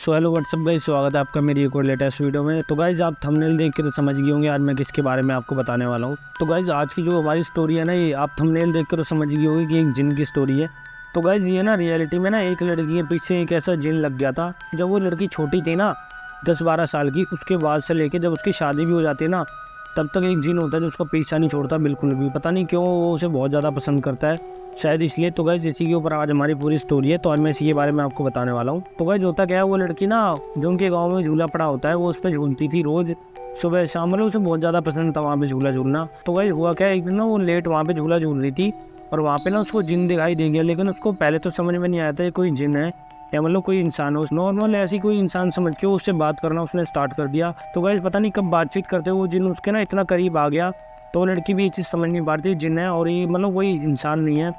So hello what's up guys, स्वागत है आपका मेरी एक और लेटेस्ट वीडियो में। तो गाइस आप थंबनेल देख के तो समझ गए होंगे आज मैं किसके बारे में आपको बताने वाला हूँ। तो गाइस आज की जो हमारी स्टोरी है ना, ये आप थंबनेल देख कर तो समझ गए होंगे कि एक जिन की स्टोरी है। तो गाइस ये ना रियलिटी में ना एक लड़की के पीछे एक ऐसा जिन लग गया था। जब वो लड़की छोटी थी ना 10-12 साल की, उसके बाद से लेके जब उसकी शादी भी हो जाती है ना, तब तक एक जिन होता है जो उसका पीछा नहीं छोड़ता बिल्कुल भी। पता नहीं क्यों वो उसे बहुत ज़्यादा पसंद करता है, शायद इसलिए। तो गाइस इसी के ऊपर आज हमारी पूरी स्टोरी है, तो आज मैं इसी के बारे में आपको बताने वाला हूँ। तो गाइस होता क्या है, वो लड़की ना जो उनके गांव में झूला पड़ा होता है वो उस पर झूलती थी रोज़ सुबह शाम। मतलब उसे बहुत ज़्यादा पसंद था वहाँ पे झूला झूलना। तो गाइस हुआ क्या, एक दिन ना वो लेट वहाँ पे झूला झूल रही थी और वहाँ पे ना उसको जिन दिखाई दे गया। लेकिन उसको पहले तो समझ में नहीं आया था ये कोई जिन है या मतलब कोई इंसान हो। नॉर्मल ऐसी कोई इंसान समझ के उससे बात करना उसने स्टार्ट कर दिया। तो गाइस पता नहीं कब बातचीत करते हुए वो जिन उसके ना इतना करीब आ गया। तो लड़की भी ये चीज़ समझ नहीं पा रही थी जिन है और ये मतलब कोई इंसान नहीं है।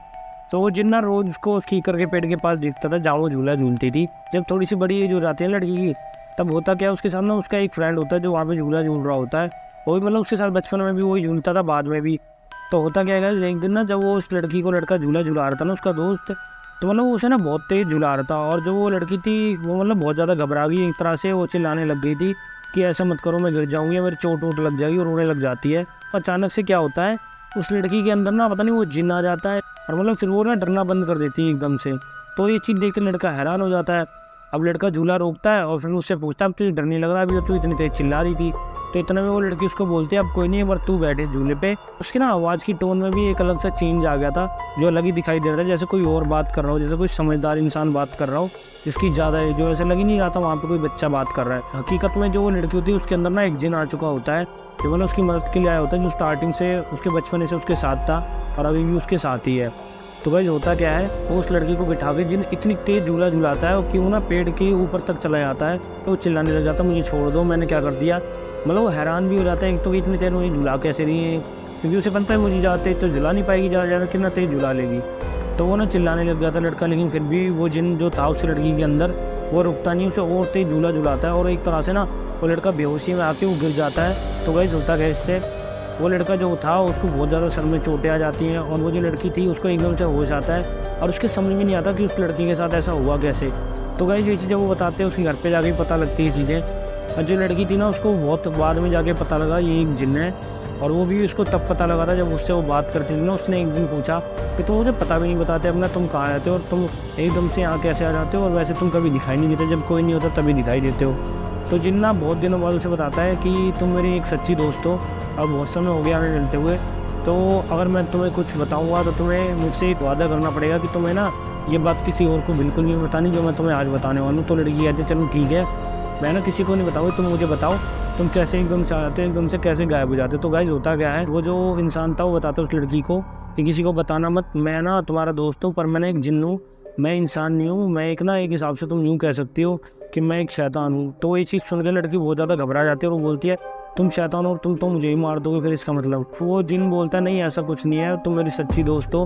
तो वो जिन ना रोज़ उसको कीकर के पेड़ के पास दिखता था जहाँ वो झूला झूलती थी। जब थोड़ी सी बड़ी एज हो जाती है लड़की की, तब होता क्या है, उसके सामने उसका एक फ्रेंड होता है जो वहाँ पे झूला झूल रहा होता है। वो भी मतलब उसके साथ बचपन में भी वही झूलता था, बाद में भी। तो होता क्या है, एक दिन ना जब वो उस लड़की को लड़का झूला झूला रहा था ना, उसका दोस्त, तो मतलब उसे ना बहुत तेज़ झुला रहा था। और जो वो लड़की थी वो मतलब बहुत ज़्यादा घबरा गई। एक तरह से वो चिल्लाने लग गई थी कि ऐसा मत करो, मैं गिर जाऊँगी, मेरी चोट वोट लग जाएगी, और रोने लग जाती है। अचानक से क्या होता है, उस लड़की के अंदर ना पता नहीं वो जिन आ जाता है और मतलब फिर वो ना डरना बंद कर देती है एकदम से। तो ये चीज़ देख कर लड़का हैरान हो जाता है। अब लड़का झूला रोकता है और फिर उससे पूछता है अब तुझे डर नहीं लग रहा, अभी तो तू इतनी तेज चिल्ला रही थी। तो इतने में वो लड़की उसको बोलती है अब कोई नहीं, पर तू बैठे झूले पे। उसकी ना आवाज़ की टोन में भी एक अलग सा चेंज आ गया था, जो अलग ही दिखाई दे रहा था, जैसे कोई और बात कर रहा हो, जैसे कोई समझदार इंसान बात कर रहा हो जिसकी ज़्यादा है। जो ऐसे लग ही नहीं रहा था वहाँ पे कोई बच्चा बात कर रहा है। हकीकत में जो वो लड़की होती है उसके अंदर ना एक जिन आ चुका होता है, जो मतलब उसकी मदद के लिए आया होता है, जो स्टार्टिंग से उसके बचपन से उसके साथ था और अभी भी उसके साथ ही है। तो गाइस होता क्या है, वो उस लड़की को बिठा के जिन इतनी तेज झूला झुलाता है कि वो ना पेड़ के ऊपर तक चला जाता है। तो वो चिल्लाने लग जाता है मुझे छोड़ दो, मैंने क्या कर दिया। मतलब वो हैरान भी हो जाता है एक तो इतनी तेज मुझे झुला कैसे रही है, क्योंकि उसे पता है मुझे ज़्यादा तेज तो झुला नहीं पाएगी, ज़्यादा ज़्यादा कितना तेज झुला लेगी। तो वो ना चिल्लाने लग जाता लड़का, लेकिन फिर भी वो जिन जो था उस लड़की के अंदर वो रुकता नहीं, उसे और तेज झूला झुलाता है और एक तरह से ना वो लड़का बेहोशी में आके वो गिर जाता है। तो गाइस होता है इससे वो लड़का जो था उसको बहुत ज़्यादा सर में चोटें आ जाती हैं और वो जो लड़की थी उसको एकदम से होश आता है और उसके समझ में नहीं आता कि उस लड़की के साथ ऐसा हुआ कैसे। तो गाइस ये चीज़ें वो बताते हैं, उसके घर पे जाके पता लगती है चीज़ें। और जो लड़की थी ना उसको बहुत बाद में जाके पता लगा ये एक जिन है, और वो भी उसको तब पता लगा था जब उससे वो बात करती थी ना। उसने एक दिन पूछा कि तो मुझे पता भी नहीं बताते अपना तुम कहाँ आते हो और तुम एकदम से यहाँ कैसे आ जाते हो, और वैसे तुम कभी दिखाई नहीं देते, जब कोई नहीं होता तभी दिखाई देते हो। तो जिन ना बहुत दिनों बाद उसे बताता है कि तुम मेरी एक सच्ची दोस्त हो और बहुत समय हो गया हमें मिलते हुए। तो अगर मैं तुम्हें कुछ बताऊँगा तो तुम्हें मुझसे एक वादा करना पड़ेगा कि तुम्हें ना ये बात किसी और को बिल्कुल नहीं बतानी जो मैं तुम्हें आज बताने वाला हूँ। तो लड़की कहती है चलो ठीक है, मैं ना किसी को नहीं बताऊँ, तुम मुझे बताओ तुम कैसे एकदम से आते हो, एकदम से कैसे गायब हो जाते हो। तो गाइस होता क्या है, वो जो इंसान था वो बताता है उस लड़की को कि किसी को बताना मत, मैं ना तुम्हारा दोस्त हूँ पर मैंने एक जिन हूँ, मैं इंसान नहीं हूँ। मैं एक ना एक हिसाब से तुम यूँ कह सकती हो कि मैं एक शैतान हूँ। तो ये चीज़ सुनकर लड़की बहुत ज़्यादा घबरा जाती है और वो बोलती है तुम शैतान हो और तुम तो मुझे ही मार दोगे फिर इसका मतलब। वो जिन बोलता है नहीं ऐसा कुछ नहीं है, तुम मेरी सच्ची दोस्त हो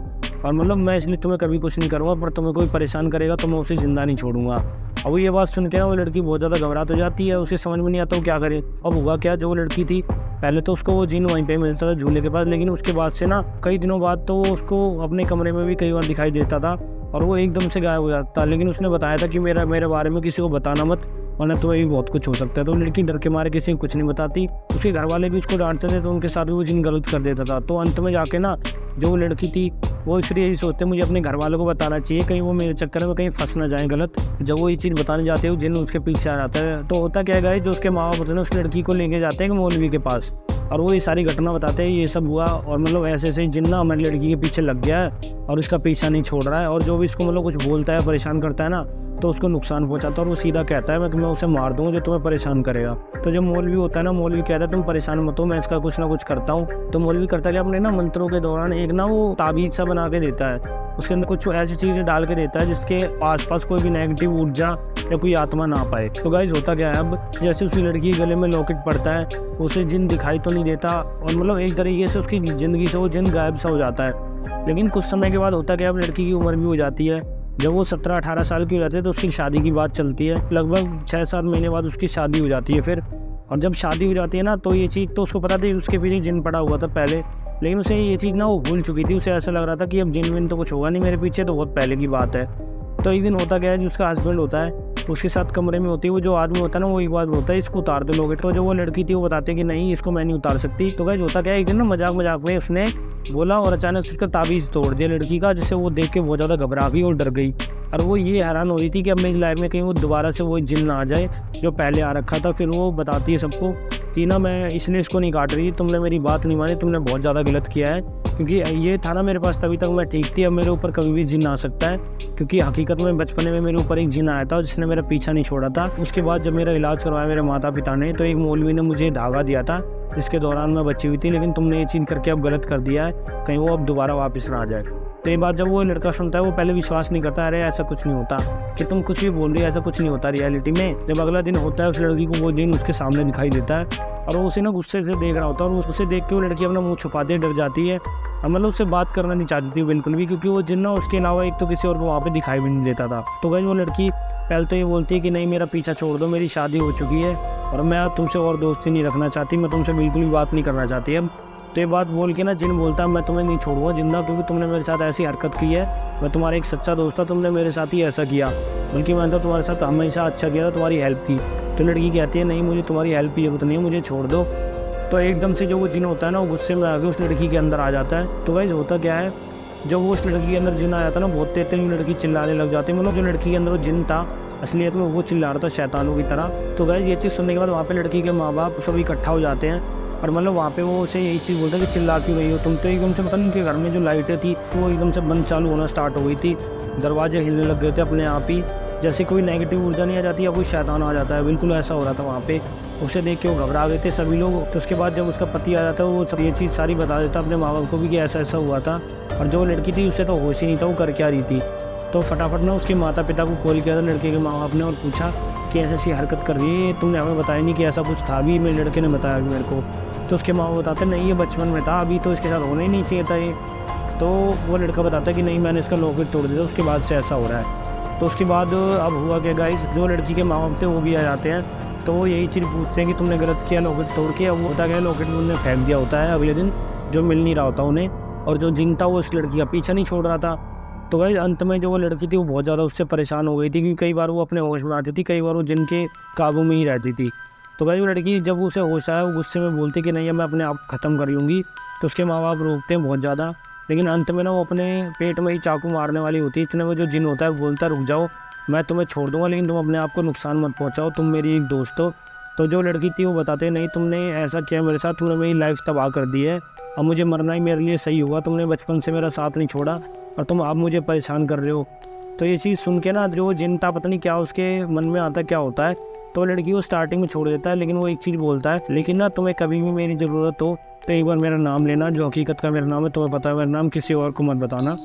और मतलब मैं इसलिए तुम्हें कभी कुछ नहीं करूँगा, पर तुम्हें कोई परेशान करेगा तो मैं उसे जिंदा नहीं छोड़ूंगा। अब ये बात सुन के ना वो लड़की बहुत ज़्यादा घबरा तो जाती है, उसे समझ में नहीं आता वो क्या करे। अब हुआ क्या, जो लड़की थी पहले तो उसको वो जिन वहीं पे मिलता था झूले के पास, लेकिन उसके बाद से ना कई दिनों बाद तो उसको अपने कमरे में भी कई बार दिखाई देता था और वो एकदम से गायब हो जाता था। लेकिन उसने बताया था कि मेरे बारे में किसी को बताना मत, वरना तुम्हें भी बहुत कुछ हो सकता है। तो लड़की डर के मारे किसी को कुछ नहीं बताती। उसके घर वाले भी उसको डांटते थे तो उनके साथ भी वो जिन गलत कर देता था। तो अंत में जाके ना जो वो लड़की थी वो फिर यही सोचते मुझे अपने घर वालों को बताना चाहिए, कहीं वो मेरे चक्कर में कहीं फंस ना जाए गलत। जब वो ये चीज़ बताने जाते हैं जिन उसके पीछे आ जाता है। तो होता क्या है, जो उसके माँ बाप होते हैं उस लड़की को लेके जाते हैं मौलवी के पास और वो ये सारी घटना बताते हैं ये सब हुआ और मतलब ऐसे ऐसे जिन ना हमारी लड़की के पीछे लग गया है और उसका पीछा नहीं छोड़ रहा है, और जो भी इसको मतलब कुछ बोलता है परेशान करता है ना तो उसको नुकसान पहुंचाता है और वो सीधा कहता है मैं उसे मार दूंगा जो तुम्हें परेशान करेगा। तो जब मौलवी होता है ना, मौलवी कहता है तुम परेशान मत हो, मैं इसका कुछ ना कुछ करता हूँ। तो मौलवी करता है कि अपने ना मंत्रों के दौरान एक ना वो ताबीज सा बना के देता है, उसके अंदर कुछ ऐसी चीज़ें डाल के देता है जिसके आसपास कोई भी नेगेटिव ऊर्जा या कोई आत्मा ना पाए। तो गाइस होता क्या है, अब जैसे उसी लड़की के गले में लॉकेट पड़ता है, उसे जिन दिखाई तो नहीं देता और मतलब एक तरीके से उसकी ज़िंदगी से वो जिन गायब सा हो जाता है। लेकिन कुछ समय के बाद होता क्या है, अब लड़की की उम्र भी हो जाती है। जब वो 17-18 साल की हो जाती है तो उसकी शादी की बात चलती है। लगभग 6-7 महीने बाद उसकी शादी हो जाती है फिर। और जब शादी हो जाती है ना तो ये चीज़ तो उसको पता थी उसके पीछे जिन पड़ा हुआ था पहले, लेकिन उसे ये चीज़ ना वो भूल चुकी थी। उसे ऐसा लग रहा था कि अब जिन विन तो कुछ होगा नहीं मेरे पीछे, तो बहुत पहले की बात है। तो एक दिन होता क्या है, जो उसका हस्बैंड होता है उसके साथ कमरे में होती है। वो जो आदमी होता है ना, वो एक बार बोलता है इसको उतार दो लोगे। तो जो वो लड़की थी वो बताते कि नहीं इसको मैं नहीं उतार सकती। तो गाइस होता क्या है, एक दिन ना मजाक मजाक में उसने बोला और अचानक से उसका ताबीज़ तोड़ दिया लड़की का, जिससे वो देख के बहुत ज़्यादा घबरा गई और डर गई। और वो ये हैरान हो रही थी कि अब मेरी लाइफ में कहीं वो दोबारा से वो जिन ना आ जाए जो पहले आ रखा था। फिर वो बताती है सबको कि ना मैं इसलिए इसको नहीं काट रही, तुमने मेरी बात नहीं मानी, तुमने बहुत ज़्यादा गलत किया है, क्योंकि ये था ना मेरे पास तभी तक मैं ठीक थी, अब मेरे ऊपर कभी भी जिन आ सकता है। क्योंकि हकीकत में बचपन में मेरे ऊपर एक जिन आया था जिसने मेरा पीछा नहीं छोड़ा था। उसके बाद जब मेरा इलाज करवाया मेरे माता पिता ने, तो एक मौलवी ने मुझे धागा दिया था जिसके दौरान मैं बची हुई थी, लेकिन तुमने ये चीज़ करके अब गलत कर दिया है, कहीं वो अब दोबारा वापस ना आ जाए। तो ये बात जब वो लड़का सुनता है वो पहले विश्वास नहीं करता, अरे ऐसा कुछ नहीं होता, कि तुम कुछ भी बोल रही हो, ऐसा कुछ नहीं होता रियलिटी में। जब अगला दिन होता है उस लड़की को वो जिन उसके सामने दिखाई देता है और वो उसे ना गुस्से से देख रहा होता है, और उसे देख के वो लड़की अपना मुंह छुपाते डर जाती है और मतलब उससे बात करना नहीं चाहती थी बिल्कुल भी, क्योंकि वो जिन ना उसके अलावा एक तो किसी और को वहाँ पे दिखाई भी नहीं देता था। तो गाइस वो लड़की पहले तो ये बोलती है कि नहीं मेरा पीछा छोड़ दो, मेरी शादी हो चुकी है और मैं अब तुमसे और दोस्ती नहीं रखना चाहती, मैं तुमसे बिल्कुल भी बात नहीं करना चाहती अब। तो ये बात बोल के ना जिन बोलता है मैं तुम्हें नहीं छोड़ूंगा जिंदा, क्योंकि तुमने मेरे साथ ऐसी हरकत की है, मैं तुम्हारा एक सच्चा दोस्त था, तुमने मेरे साथ ही ऐसा किया, बल्कि मैंने तो तुम्हारे साथ हमेशा अच्छा किया था, तुम्हारी हेल्प की। तो लड़की कहती है नहीं मुझे तुम्हारी हेल्प की जरूरत नहीं है, मुझे छोड़ दो। तो एकदम से जो वो जिन होता है ना वो गुस्से में आके उस लड़की के अंदर आ जाता है। तो गाइस होता क्या है, जब वो उस लड़की के अंदर जिन आया था ना, बहुत तेज लड़की चिल्लाने लग जाती है, मतलब जो लड़की के अंदर वो जिन था असलियत में वो चिल्ला रहा था शैतानों की तरह। तो गाइस ये चीज़ सुनने के बाद वहाँ पे लड़की के माँ बाप सब इकट्ठा हो जाते हैं और मतलब वहाँ पे वो उसे यही चीज़ बोलता है कि चिल्ला क्यों रही हो तुम। तो एकदम से पता नहीं उनके घर में जो लाइटें थी वो एकदम से बंद चालू होना स्टार्ट हो गई थी, दरवाजे हिलने लग गए थे अपने आप ही, जैसे कोई नेगेटिव ऊर्जा नहीं आ जाती या कोई शैतान आ जाता है, बिल्कुल ऐसा हो रहा था वहाँ पे। उसे देख के वो घबरा गए थे सभी लोग। तो उसके बाद जब उसका पति आ जाता है वो सब ये चीज़ सारी बता देता अपने माँ बाप को भी कि ऐसा ऐसा हुआ था, और जो लड़की थी उससे तो होश ही नहीं था वो कर क्या रही थी। तो फटाफट ना उसके माता पिता को कॉल किया था लड़के के माँ बाप ने और पूछा कि ऐसी ऐसी हरकत कर रही है, तुमने हमें बताया नहीं कि ऐसा कुछ था भी, मेरे लड़के ने बताया भी मेरे को। तो उसके माँ बाप बताते नहीं ये बचपन में था, अभी तो इसके साथ होना ही नहीं चाहिए था ये। तो वो लड़का बताता है कि नहीं मैंने इसका लॉकेट तोड़ दिया, उसके बाद से ऐसा हो रहा है। तो उसके बाद अब हुआ क्या गाइस, जो लड़की के माँ बाप थे वो भी आ जाते हैं। तो वो यही चीज़ पूछते हैं कि तुमने गलत किया लॉकेट तोड़ के। अब होता क्या, लॉकेट उन्होंने फेंक दिया होता है अगले दिन, जो मिल नहीं रहा होता उन्हें, और जो जिन था वो उस लड़की का पीछा नहीं छोड़ रहा था। तो गाइस अंत में जो वो लड़की थी वो बहुत ज़्यादा उससे परेशान हो गई थी, क्योंकि कई बार वो अपने होश में आती थी, कई बार वो जिन के काबू में ही रहती थी। तो गाइस वो लड़की जब उसे होश आया वो गुस्से में बोलती कि नहीं मैं अपने आप ख़त्म कर लूँगी। तो उसके माँ बाप रोकते हैं बहुत ज़्यादा, लेकिन अंत में ना वो अपने पेट में ही चाकू मारने वाली होती है। इतने में जो जिन होता है बोलता है रुक जाओ मैं तुम्हें छोड़ दूंगा, लेकिन तुम अपने आप को नुकसान मत पहुंचाओ, तुम मेरी एक दोस्त हो। तो जो लड़की थी वो बताते नहीं तुमने ऐसा किया मेरे साथ, तुमने मेरी लाइफ तबाह कर दी है, अब मुझे मरना ही मेरे लिए सही हुआ, तुमने बचपन से मेरा साथ नहीं छोड़ा और तुम अब मुझे परेशान कर रहे हो। तो ये चीज़ सुन के ना जो जिन था पता नहीं क्या उसके मन में आता क्या होता है, तो लड़की को स्टार्टिंग में छोड़ देता है, लेकिन वो एक चीज़ बोलता है लेकिन ना तुम्हें कभी भी मेरी ज़रूरत हो तो एक बार मेरा नाम लेना, जो हकीकत का मेरा नाम है तुम्हें पता है, मेरा नाम किसी और को मत बताना,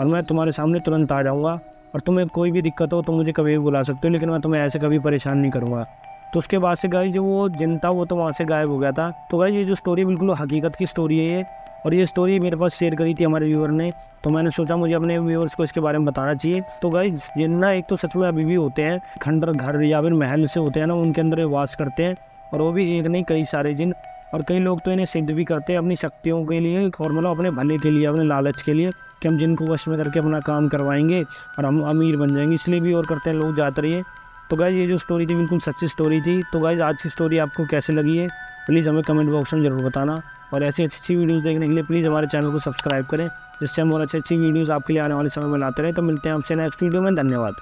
और मैं तुम्हारे सामने तुरंत आ जाऊँगा, और तुम्हें कोई भी दिक्कत हो तो मुझे कभी भी बुला सकते हो, लेकिन मैं तुम्हें ऐसे कभी परेशान नहीं करूँगा। तो उसके बाद से गाइस जो वो जिन था वो तो वहाँ से गायब हो गया था। तो गाइस ये जो स्टोरी बिल्कुल हकीकत की स्टोरी है ये, और ये स्टोरी मेरे पास शेयर करी थी हमारे व्यूअर ने, तो मैंने सोचा मुझे अपने व्यूअर्स को इसके बारे में बताना चाहिए। तो गाइस जिन ना एक तो सच में अभी भी होते हैं, खंडर घर या फिर महल से होते हैं ना, उनके अंदर वास करते हैं, और वो भी एक नहीं कई सारे जिन, और कई लोग तो इन्हें सिद्ध भी करते हैं अपनी शक्तियों के लिए, और मतलब अपने भले के लिए, अपने लालच के लिए कि हम जिनको वश में करके अपना काम करवाएंगे और हम अमीर बन जाएंगे, इसलिए भी और करते हैं लोग ज़्यादातर ये। तो गाइस ये जो स्टोरी थी बिल्कुल सच्ची स्टोरी थी। तो गाइस आज की स्टोरी आपको कैसे लगी है प्लीज़ हमें कमेंट बॉक्स में ज़रूर बताना, और ऐसी अच्छी वीडियोस देखने के लिए प्लीज़ हमारे चैनल को सब्सक्राइब करें, जिससे हम और अच्छी वीडियोस आपके लिए आने वाले समय में लाते रहें। तो मिलते हैं आपसे नेक्स्ट वीडियो में, धन्यवाद।